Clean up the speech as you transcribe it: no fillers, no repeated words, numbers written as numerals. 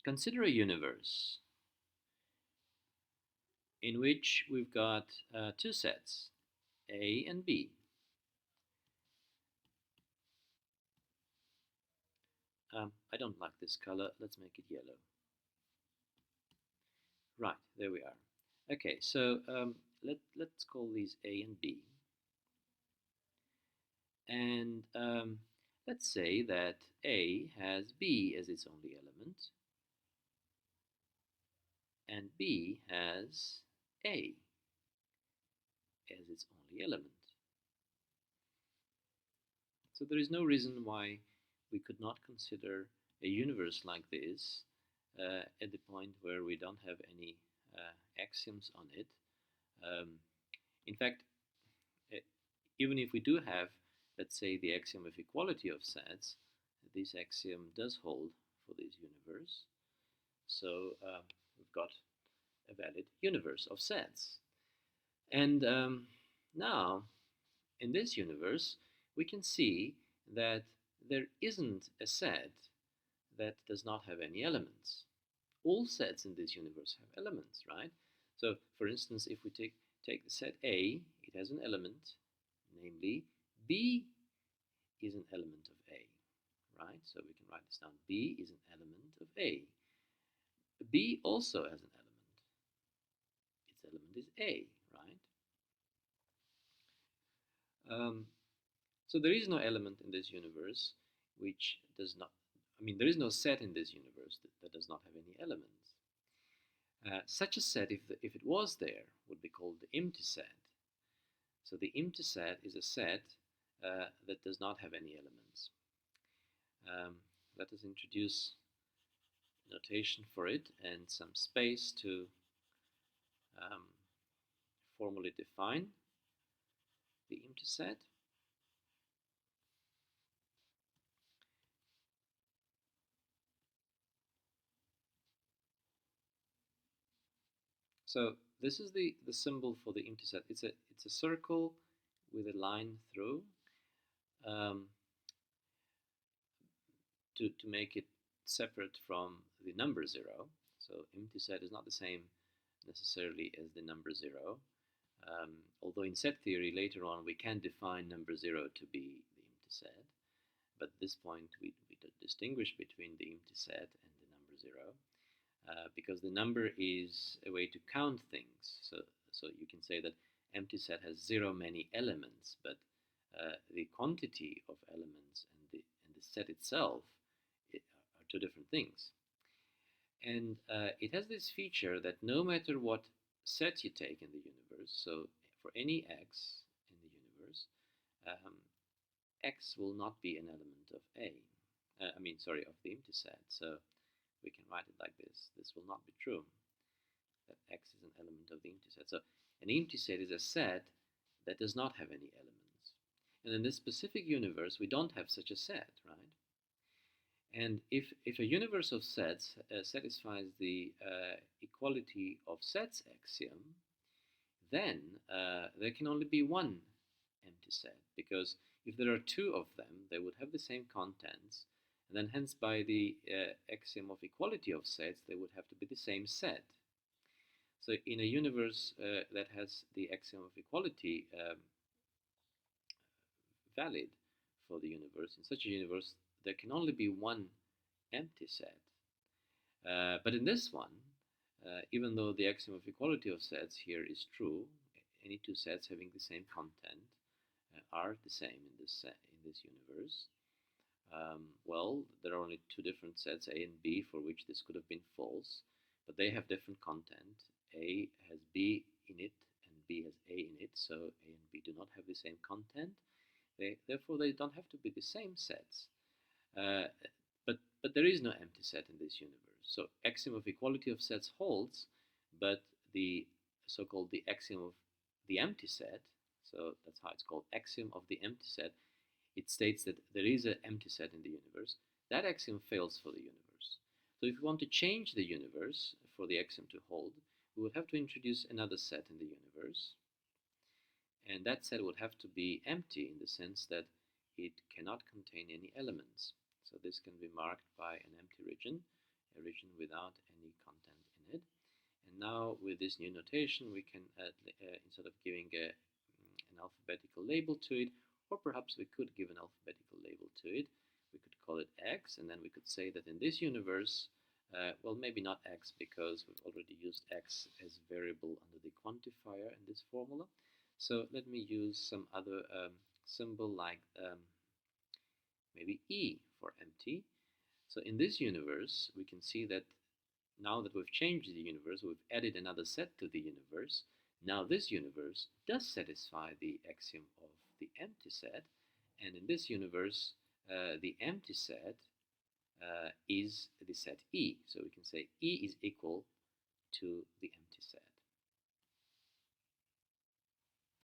Consider a universe in which we've got two sets, A and B. I don't like this color. Let's make it yellow. Right, there we are. Okay, so let's call these A and B. And let's say that A has B as its only element, and B has A as its only element. So there is no reason why we could not consider a universe like this at the point where we don't have any axioms on it. Um, in fact, uh, even if we do have, let's say, the axiom of equality of sets, this axiom does hold for this universe. So we've got a valid universe of sets. And now, in this universe, we can see that there isn't a set that does not have any elements. All sets in this universe have elements, right? So, for instance, if we take the set A, it has an element, namely B is an element of A, right? So we can write this down. B is an element of A. B also has an element. Its element is A, right? So there is no element in this universe which does not, there is no set in this universe that does not have any elements. Such a set, if it was there, would be called the empty set. So the empty set is a set that does not have any elements. Let us introduce notation for it and some space to formally define the empty set. So this is the symbol for the empty set. It's a circle with a line through um, to make it separate from the number 0. So empty set is not the same necessarily as the number 0. Although in set theory later on we can define number 0 to be the empty set. But at this point we distinguish between the empty set and the number 0. Because the number is a way to count things. So you can say that empty set has 0 many elements, but the quantity of elements and the set itself are two different things. And it has this feature that no matter what set you take in the universe, so for any x in the universe, x will not be an element of A. Of the empty set. So we can write it like this. This will not be true, that x is an element of the empty set. So an empty set is a set that does not have any elements. And in this specific universe, we don't have such a set, right? And if a universe of sets satisfies the equality of sets axiom, then there can only be one empty set, because if there are two of them, they would have the same contents, and then hence by the axiom of equality of sets, they would have to be the same set. So in a universe that has the axiom of equality valid for the universe, in such a universe, there can only be one empty set. But in this one, even though the axiom of equality of sets here is true, any two sets having the same content are the same in this universe. Well, there are only two different sets, A and B, for which this could have been false, but they have different content. A has B in it, and B has A in it, so A and B do not have the same content. Therefore, they don't have to be the same sets. But there is no empty set in this universe. So axiom of equality of sets holds, but the so-called the axiom of the empty set, so that's how it's called, axiom of the empty set, it states that there is an empty set in the universe. That axiom fails for the universe. So if we want to change the universe for the axiom to hold, we would have to introduce another set in the universe. And that set would have to be empty in the sense that it cannot contain any elements. So this can be marked by an empty region, a region without any content in it. And now with this new notation, we can, instead of giving an alphabetical label to it, or perhaps we could give an alphabetical label to it, we could call it x, and then we could say that in this universe, well, maybe not x, because we've already used x as variable under the quantifier in this formula. So let me use some other symbol like maybe E for empty. So in this universe, we can see that now that we've changed the universe, we've added another set to the universe. Now this universe does satisfy the axiom of the empty set, and in this universe, the empty set is the set E. So we can say E is equal to the empty set.